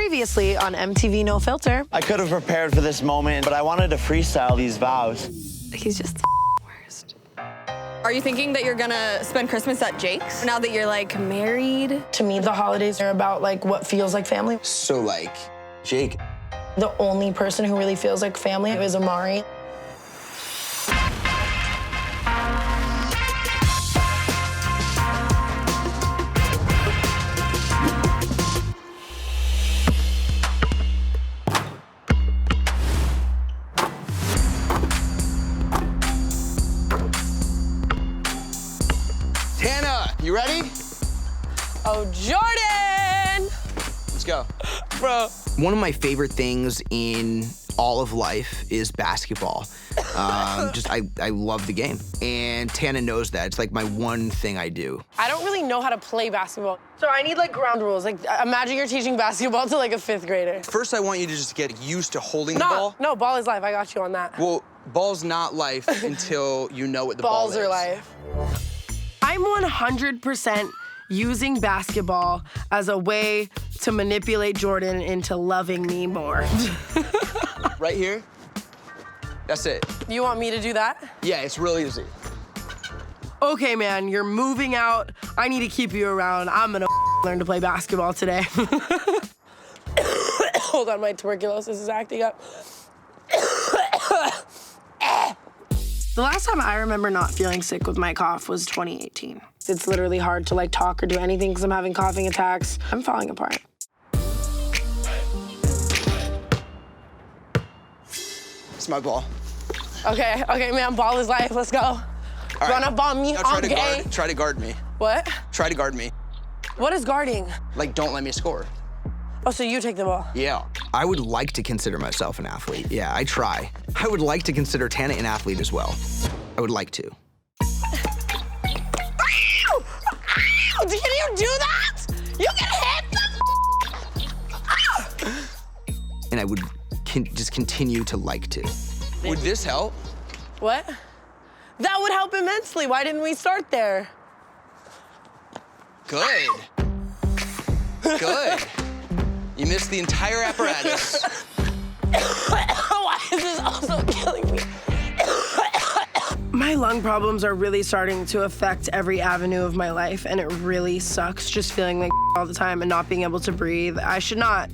Previously on MTV No Filter. I could have prepared for this moment, but I wanted to freestyle these vows. He's just the worst. Are you thinking that you're gonna spend Christmas at Jake's now that you're like married? To me, the holidays are about like what feels like family. So like, Jake. The only person who really feels like family is Amari. Tana, you ready? Oh, Jordan! Let's go. Bro. One of my favorite things in all of life is basketball. I love the game. And Tana knows that. It's like my one thing I do. I don't really know how to play basketball. So I need like ground rules. Like imagine you're teaching basketball to like a 5th grader. First, I want you to just get used to holding the ball. No, ball is life. I got you on that. Well, ball's not life until you know what the ball is. Balls are life. I'm 100% using basketball as a way to manipulate Jordan into loving me more. Right here. That's it. You want me to do that? Yeah, it's real easy. Okay, man, you're moving out. I need to keep you around. I'm gonna learn to play basketball today. Hold on, my tuberculosis is acting up. The last time I remember not feeling sick with my cough was 2018. It's literally hard to like talk or do anything because I'm having coughing attacks. I'm falling apart. It's my ball. Okay, man, ball is life. Let's go. All Run right. up on me, Now okay? try to guard me. What? Try to guard me. What is guarding? Like, don't let me score. Oh, so you take the ball. Yeah. I would like to consider myself an athlete. Yeah, I try. I would like to consider Tana an athlete as well. I would like to. Ow! Ow! Can you do that? You can hit them! And I would just continue to like to. Would this help? What? That would help immensely. Why didn't we start there? Good. Good. You missed the entire apparatus. Why is this also killing me? My lung problems are really starting to affect every avenue of my life, and it really sucks just feeling like all the time and not being able to breathe. I should not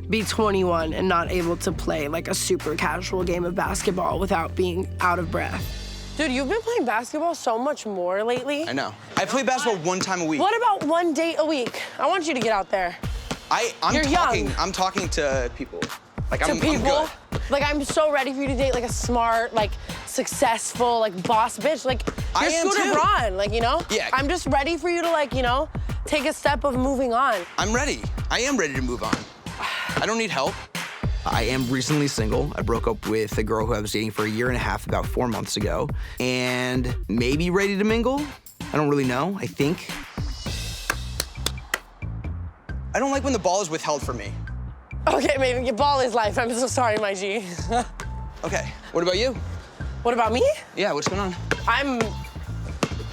be 21 and not able to play like a super casual game of basketball without being out of breath. Dude, you've been playing basketball so much more lately. I know. I play basketball one time a week. What about one date a week? I want you to get out there. You're young. I'm talking to people. Like, To I'm people? good. Like, I'm so ready for you to date like a smart, like successful, like boss bitch. Like, I you're am Scooter too. Braun, like, you know? Yeah. I'm just ready for you to like, you know, take a step of moving on. I'm ready. I am ready to move on. I don't need help. I am recently single. I broke up with a girl who I was dating for 1.5 years, about 4 months ago, and maybe ready to mingle. I don't really know, I think. I don't like when the ball is withheld from me. Okay, maybe your ball is life. I'm so sorry, my G. Okay, what about you? What about me? Yeah, what's going on? I'm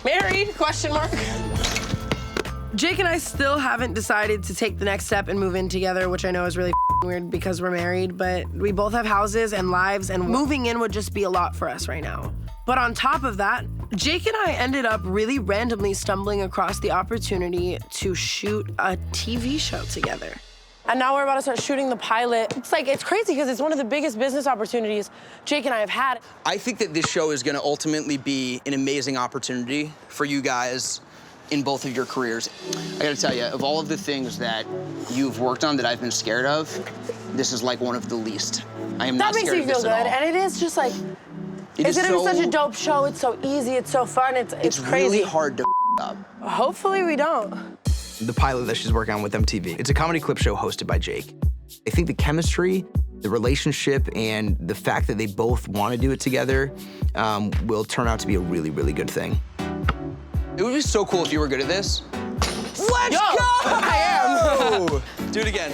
married, question mark. Jake and I still haven't decided to take the next step and move in together, which I know is really weird because we're married, but we both have houses and lives, and moving in would just be a lot for us right now. But on top of that, Jake and I ended up really randomly stumbling across the opportunity to shoot a TV show together. And now we're about to start shooting the pilot. It's crazy because it's one of the biggest business opportunities Jake and I have had. I think that this show is gonna ultimately be an amazing opportunity for you guys in both of your careers. I gotta tell you, of all of the things that you've worked on that I've been scared of, this is like one of the least. I am not That makes scared me of this feel good, at all. and it is just like, It it's is gonna be so- such a dope show. It's so easy, it's so fun, it's It's crazy. really hard to up. Hopefully we don't. The pilot that she's working on with MTV, it's a comedy clip show hosted by Jake. I think the chemistry, the relationship, and the fact that they both want to do it together will turn out to be a really, really good thing. It would be so cool if you were good at this. Let's Yo, go! I am. Do it again.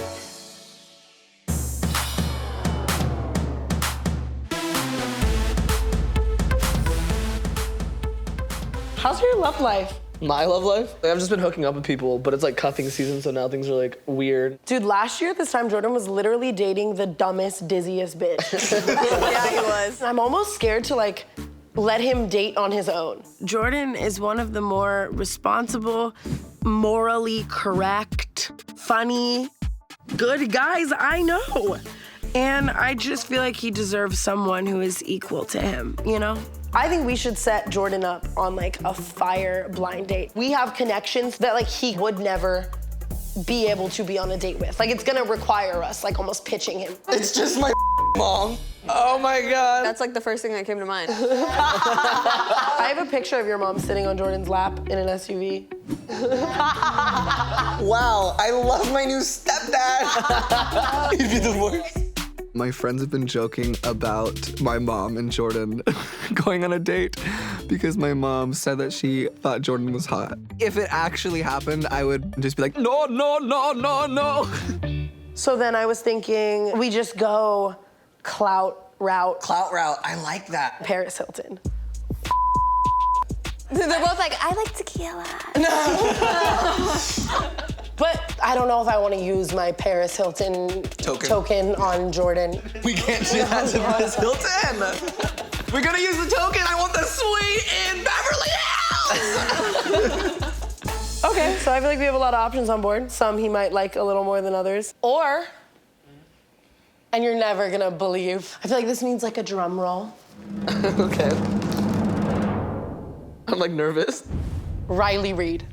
How's your love life? My love life? Like, I've just been hooking up with people, but it's like cuffing season, so now things are like weird. Dude, last year at this time, Jordan was literally dating the dumbest, dizziest bitch. Yeah, he was. I'm almost scared to like let him date on his own. Jordan is one of the more responsible, morally correct, funny, good guys I know. And I just feel like he deserves someone who is equal to him, you know? I think we should set Jordan up on like a fire blind date. We have connections that like he would never be able to be on a date with. Like it's gonna require us like almost pitching him. It's just my mom. Oh my God. That's like the first thing that came to mind. I have a picture of your mom sitting on Jordan's lap in an SUV. Wow, I love my new stepdad. He'd be the worst. My friends have been joking about my mom and Jordan going on a date because my mom said that she thought Jordan was hot. If it actually happened, I would just be like, no, no, no, no, no. So then I was thinking we just go clout route. Clout route, I like that. Paris Hilton. They're both like, I like tequila. But I don't know if I want to use my Paris Hilton token on Jordan. We can't do that to Paris Hilton. We're gonna use the token. I want the suite in Beverly Hills. Okay, so I feel like we have a lot of options on board. Some he might like a little more than others. Or, and you're never gonna believe, I feel like this needs like a drum roll. Okay. I'm like nervous. Riley Reid.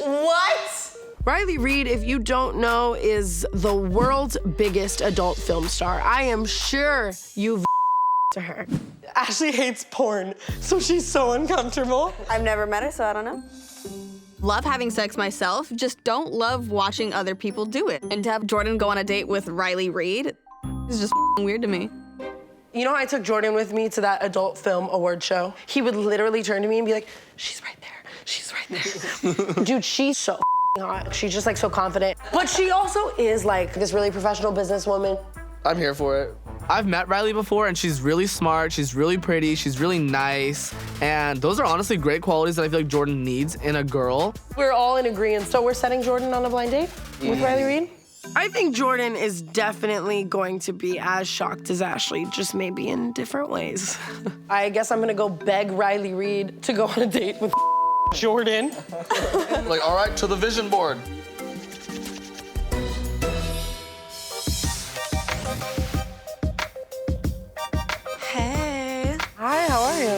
What? Riley Reid, if you don't know, is the world's biggest adult film star. I am sure you've to her. Ashley hates porn, so she's so uncomfortable. I've never met her, so I don't know. Love having sex myself, just don't love watching other people do it. And to have Jordan go on a date with Riley Reid is just weird to me. You know, I took Jordan with me to that adult film award show. He would literally turn to me and be like, she's right there. She's right there. Dude, she's so hot. She's just like so confident. But she also is like this really professional businesswoman. I'm here for it. I've met Riley before, and she's really smart, she's really pretty, she's really nice, and those are honestly great qualities that I feel like Jordan needs in a girl. We're all in agreement. So we're setting Jordan on a blind date with Riley Reid? I think Jordan is definitely going to be as shocked as Ashley, just maybe in different ways. I guess I'm gonna go beg Riley Reid to go on a date with Jordan. Like, all right, to the vision board. Hey. Hi, how are you?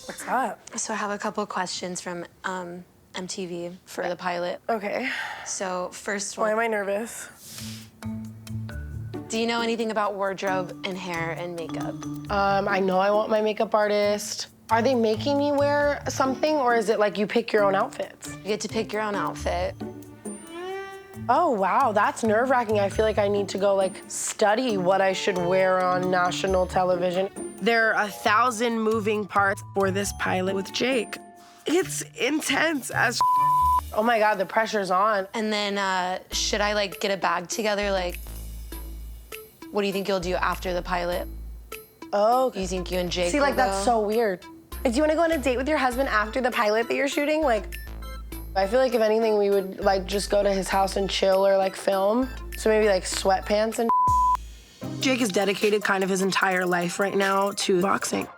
What's up? So I have a couple questions from MTV for the pilot. Okay. So first Why one, am I nervous? do you know anything about wardrobe and hair and makeup? I know I want my makeup artist. Are they making me wear something, or is it like you pick your own outfits? You get to pick your own outfit. Oh, wow, that's nerve-wracking. I feel like I need to go like study what I should wear on national television. There are 1,000 moving parts for this pilot with Jake. It's intense as oh my God, the pressure's on. And then should I like get a bag together? Like, what do you think you'll do after the pilot? Oh, You think you and Jake see, like will that's go? so weird. Do you wanna go on a date with your husband after the pilot that you're shooting? Like, I feel like if anything, we would like just go to his house and chill or like film. So maybe like sweatpants and Jake has dedicated kind of his entire life right now to boxing.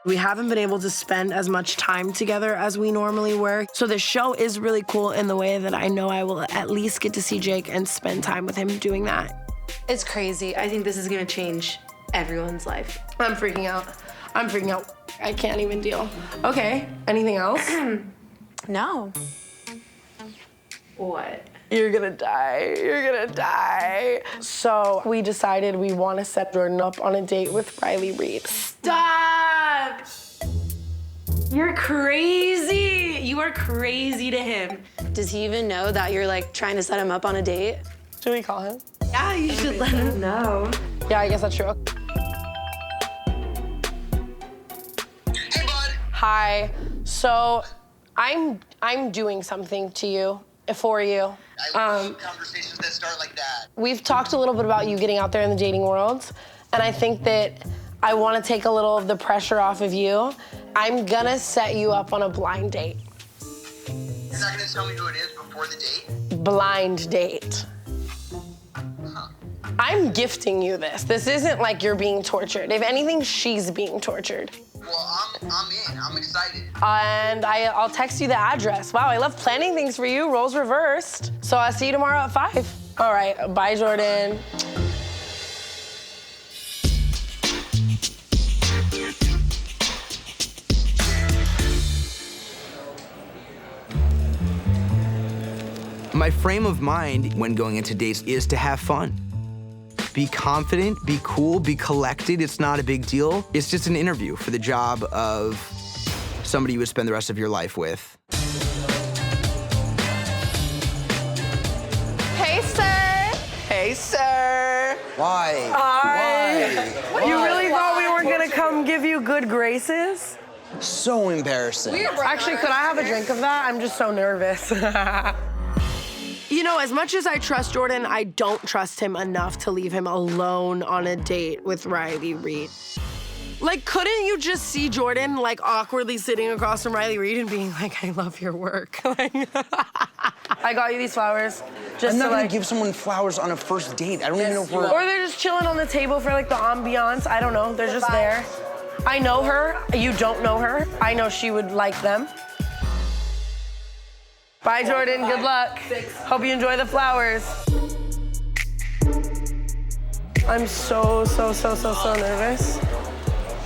We haven't been able to spend as much time together as we normally were. So the show is really cool in the way that I know I will at least get to see Jake and spend time with him doing that. It's crazy. I think this is gonna change everyone's life. I'm freaking out. I'm freaking out. I can't even deal. Okay, anything else? No. What? You're gonna die. You're gonna die. So we decided we want to set Jordan up on a date with Riley Reid. Stop! You're crazy. You are crazy to him. Does he even know that you're like trying to set him up on a date? Should we call him? Yeah, you should let him know. Yeah, I guess that's true. Hey, bud. Hi. So I'm doing something to you, for you. I love conversations that start like that. We've talked a little bit about you getting out there in the dating world, and I think that I want to take a little of the pressure off of you. I'm gonna set you up on a blind date. You're not gonna tell me who it is before the date? Blind date. I'm gifting you this. This isn't like you're being tortured. If anything, she's being tortured. Well, I'm in. I'm excited. And I'll text you the address. Wow, I love planning things for you. Roles reversed. So I'll see you tomorrow at 5. All right, bye, Jordan. My frame of mind when going into dates is to have fun. Be confident, be cool, be collected. It's not a big deal. It's just an interview for the job of somebody you would spend the rest of your life with. Hey, sir. Hey, sir. Why? Hi. You really thought we were gonna come give you good graces? So embarrassing. Actually, could I have a drink of that? I'm just so nervous. You know, as much as I trust Jordan, I don't trust him enough to leave him alone on a date with Riley Reid. Like, couldn't you just see Jordan, like, awkwardly sitting across from Riley Reid and being like, I love your work? Like, I got you these flowers. Just I'm not to, gonna like, give someone flowers on a first date. I don't even know if we're... Or they're just chilling on the table for, like, the ambiance. I don't know. They're just there. I know her. You don't know her. I know she would like them. Bye, Jordan. Good luck. Hope you enjoy the flowers. I'm so nervous.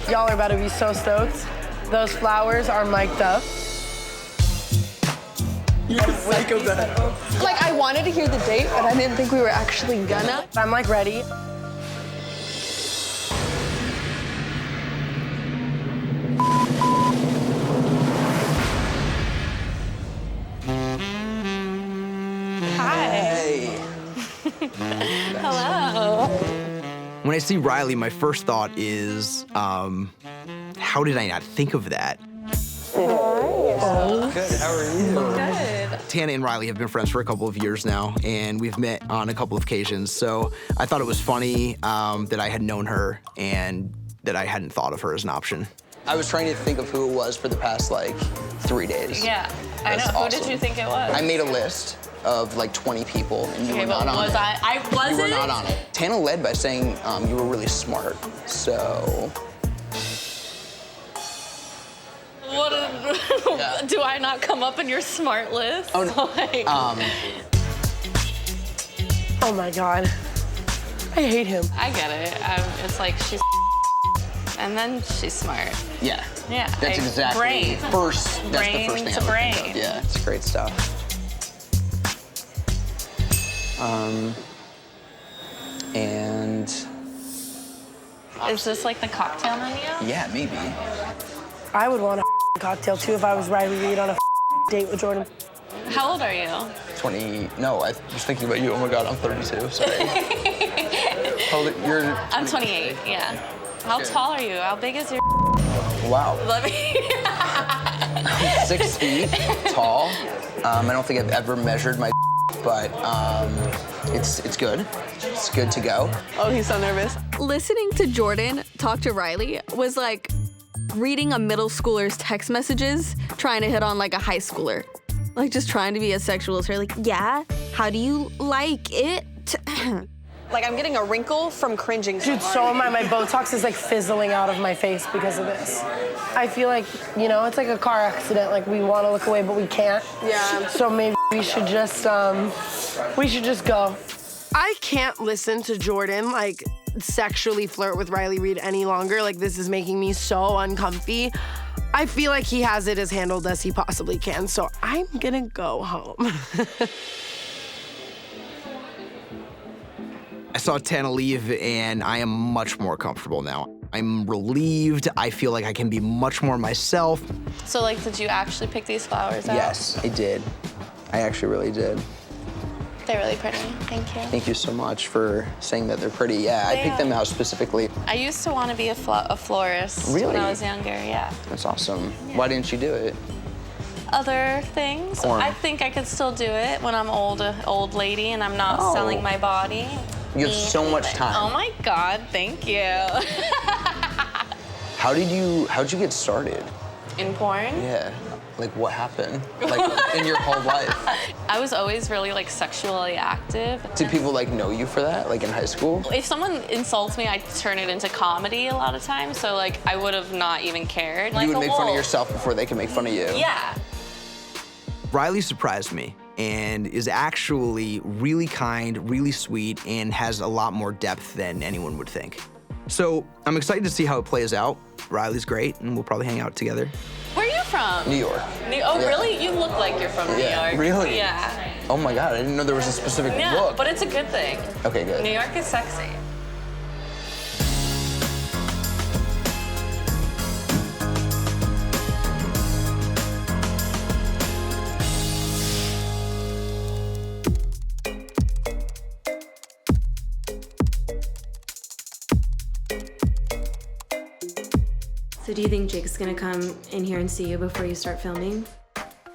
Y'all are about to be so stoked. Those flowers are mic'd up. You're a psychopath. Like, I wanted to hear the date, but I didn't think we were actually gonna. I'm like ready. Hello. When I see Riley, my first thought is, how did I not think of that? Good. How are you? Good. Tana and Riley have been friends for a couple of years now, and we've met on a couple of occasions. So I thought it was funny that I had known her and that I hadn't thought of her as an option. I was trying to think of who it was for the past, like, 3 days. Yeah, I know. That's Who awesome. did you think it was? I made a list of, like, 20 people, and you Okay, were not but on was it. I wasn't? You were not on it. Tana led by saying you were really smart, so... What do I not come up in your smart list? Oh, no. Like, Oh my God. I hate him. I get it. It's like she's and then she's smart. Yeah. Yeah. That's like, exactly... brain. That's the first thing Brain I would to think brain. of. Yeah, it's great stuff. And... Is this like the cocktail menu? Yeah, maybe. I would want a cocktail too if I was Riley Reid on a date with Jordan. How old are you? 20... No, I was thinking about you. Oh my God, I'm 32, sorry. You're... I'm 28, yeah. How tall are you? How big is your Wow. Let me... I'm 6 feet tall. I don't think I've ever measured my but it's good. It's good to go. Oh, he's so nervous. Listening to Jordan talk to Riley was like reading a middle schooler's text messages, trying to hit on like a high schooler. Like just trying to be as sexual as her. Like, yeah, how do you like it? Like I'm getting a wrinkle from cringing. Dude, so am I. My Botox is like fizzling out of my face because of this. I feel like, you know, it's like a car accident. Like we want to look away, but we can't. Yeah. So maybe we should just go. I can't listen to Jordan like sexually flirt with Riley Reid any longer. Like this is making me so uncomfy. I feel like he has it as handled as he possibly can. So I'm gonna go home. I saw Tana leave, and I am much more comfortable now. I'm relieved. I feel like I can be much more myself. So, like, did you actually pick these flowers out? Yes, I did. I actually really did. They're really pretty. Thank you. Thank you so much for saying that they're pretty. Yeah, I picked them out specifically. I used to want to be a florist Really? when I was younger, yeah. That's awesome. Why didn't you do it? Other things. Porn. I think I could still do it when I'm old lady and I'm not selling my body. You have so much time. Oh my God, thank you. How'd you get started? In porn? Yeah. Like, what happened? Like, in your whole life? I was always really, like, sexually active. Did people, like, know you for that, like, in high school? If someone insults me, I turn it into comedy a lot of times, so, like, I would have not even cared. You would make fun of yourself before they can make fun of you. Yeah. Riley surprised me and is actually really kind, really sweet, and has a lot more depth than anyone would think. So I'm excited to see how it plays out. Riley's great, and we'll probably hang out together. Where are you from? New York. Oh, yeah. Really? You look like you're from New York. Really? Yeah. Oh my God, I didn't know there was a specific look. But it's a good thing. Okay, good. New York is sexy. So do you think Jake's gonna come in here and see you before you start filming?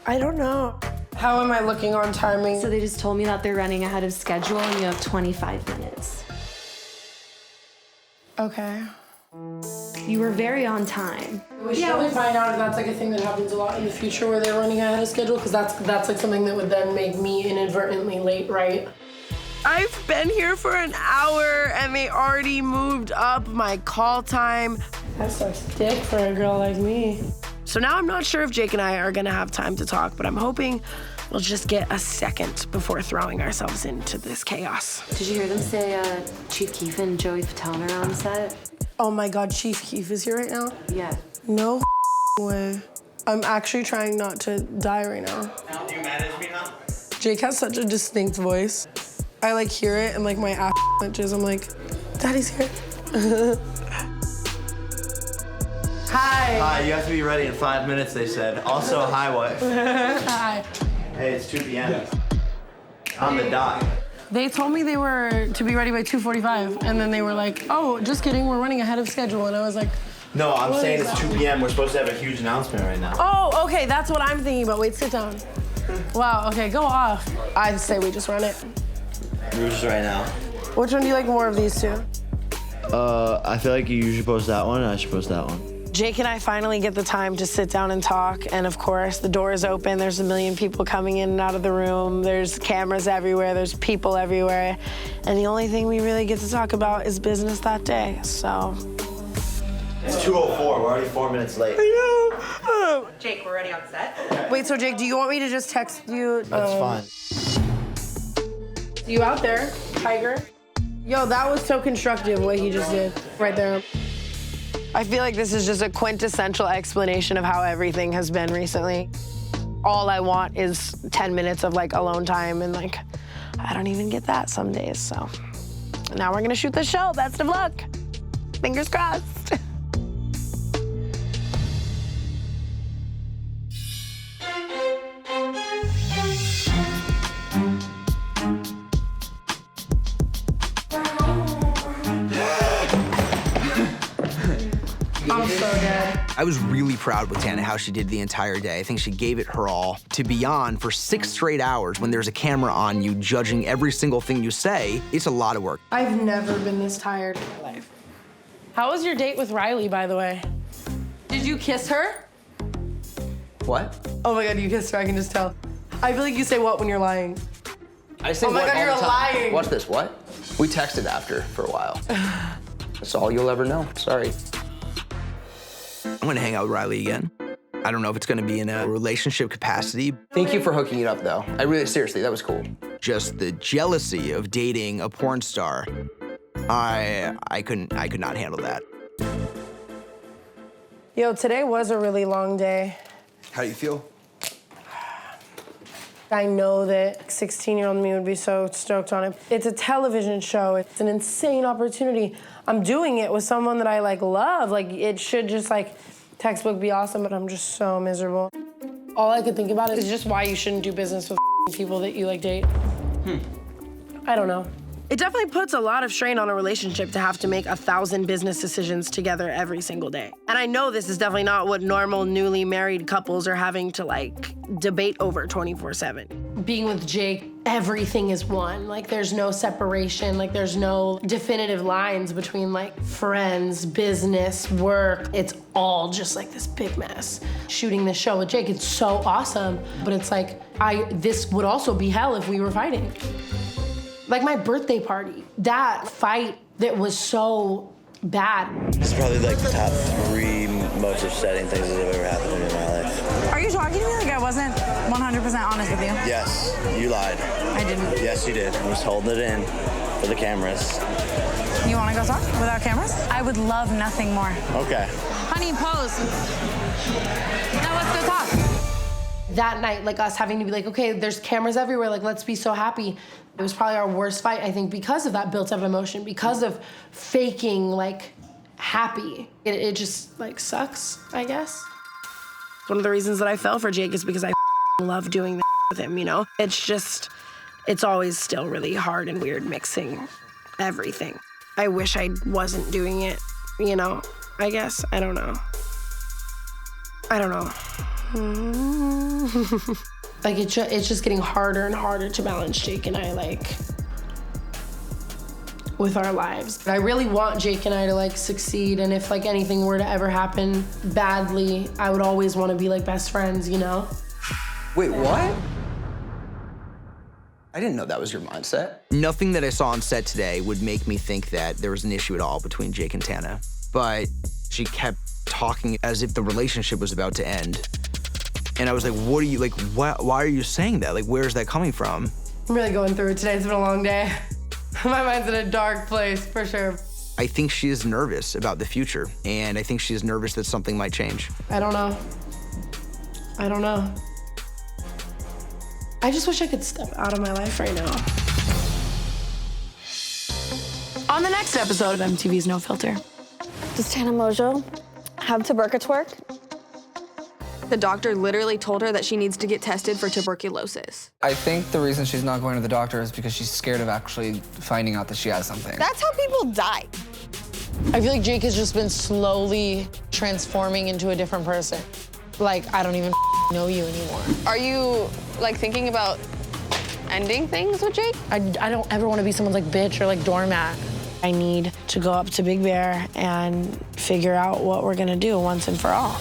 I don't know. How am I looking on timing? So they just told me that they're running ahead of schedule and you have 25 minutes. Okay. You were very on time. We should probably find out if that's like a thing that happens a lot in the future where they're running ahead of schedule, because that's like something that would then make me inadvertently late, right? I've been here for an hour and they already moved up my call time. That's a stick for a girl like me. So now I'm not sure if Jake and I are gonna have time to talk, but I'm hoping we'll just get a second before throwing ourselves into this chaos. Did you hear them say Chief Keef and Joey Fatone are on set? Oh my God, Chief Keef is here right now? Yeah. No way. I'm actually trying not to die right now. Do you manage me now? Jake has such a distinct voice. I like hear it and like my ass clenches. I'm like, Daddy's here. Hi. Hi, you have to be ready in 5 minutes, they said. Also, hi, wife. Hi. Hey, it's 2 p.m. On the dot. They told me they were to be ready by 2:45, and then they were like, oh, just kidding, we're running ahead of schedule. And I was like, No, I'm what saying is it's that? 2 p.m. We're supposed to have a huge announcement right now. Oh, okay, that's what I'm thinking about. Wait, sit down. Wow, okay, go off. I say we just run it. Rouge right now. Which one do you like more of these two? I feel like you should post that one, and I should post that one. Jake and I finally get the time to sit down and talk, and of course, the door is open. There's a million people coming in and out of the room. There's cameras everywhere. There's people everywhere. And the only thing we really get to talk about is business that day, so. It's 2:04. We're already 4 minutes late. I know. Jake, we're ready on set. Wait, so Jake, do you want me to just text you? That's fine. You out there, Tiger? Yo, that was so constructive what he just did right there. I feel like this is just a quintessential explanation of how everything has been recently. All I want is 10 minutes of like alone time, and like, I don't even get that some days, so. Now we're gonna shoot the show, best of luck. Fingers crossed. I'm so dead. I was really proud with Tana how she did the entire day. I think she gave it her all. To be on for 6 straight hours when there's a camera on you judging every single thing you say, it's a lot of work. I've never been this tired in my life. How was your date with Riley, by the way? Did you kiss her? What? Oh my God, you kissed her, I can just tell. I feel like you say what when you're lying. I say Oh my what God, all you're the time. lying. Watch this, what? We texted after for a while. That's all you'll ever know, sorry. I'm gonna hang out with Riley again. I don't know if it's gonna be in a relationship capacity. Thank you for hooking it up, though. I really, seriously, that was cool. Just the jealousy of dating a porn star. I could not handle that. Yo, today was a really long day. How do you feel? I know that 16-year-old me would be so stoked on it. It's a television show. It's an insane opportunity. I'm doing it with someone that I like love. Like it should just like textbook be awesome, but I'm just so miserable. All I could think about is just why you shouldn't do business with people that you like date. I don't know. It definitely puts a lot of strain on a relationship to have to make 1,000 business decisions together every single day. And I know this is definitely not what normal newly married couples are having to like debate over 24/7. Being with Jake, everything is one. Like there's no separation, like there's no definitive lines between like friends, business, work. It's all just like this big mess. Shooting this show with Jake, it's so awesome, but it's like, this would also be hell if we were fighting. Like my birthday party, that fight that was so bad. It's probably like the top 3 most upsetting things that have ever happened to me in my life. Are you talking to me like I wasn't 100% honest with you? Yes, you lied. I didn't. Yes, you did. I'm just holding it in for the cameras. You want to go talk without cameras? I would love nothing more. Okay. Honey, pose. Now let's go talk. That night, like us having to be like, okay, there's cameras everywhere, like let's be so happy. It was probably our worst fight, I think, because of that built up emotion, because of faking like happy. It just like sucks, I guess. One of the reasons that I fell for Jake is because I love doing that with him, you know? It's always still really hard and weird mixing everything. I wish I wasn't doing it, you know? I guess, I don't know. Like it's just getting harder and harder to balance Jake and I like with our lives. I really want Jake and I to like succeed, and if like anything were to ever happen badly, I would always want to be like best friends, you know? Wait, what? I didn't know that was your mindset. Nothing that I saw on set today would make me think that there was an issue at all between Jake and Tana. But she kept talking as if the relationship was about to end. And I was like, what are you, like, why are you saying that? Like, where's that coming from? I'm really going through it today. It's been a long day. My mind's in a dark place, for sure. I think she is nervous about the future, and I think she is nervous that something might change. I don't know. I just wish I could step out of my life right now. On the next episode of MTV's No Filter. Does Tana Mongeau have tuberculosis work? The doctor literally told her that she needs to get tested for tuberculosis. I think the reason she's not going to the doctor is because she's scared of actually finding out that she has something. That's how people die. I feel like Jake has just been slowly transforming into a different person. Like, I don't even know you anymore. Are you, like, thinking about ending things with Jake? I don't ever want to be someone's, like, bitch or, like, doormat. I need to go up to Big Bear and figure out what we're gonna do once and for all.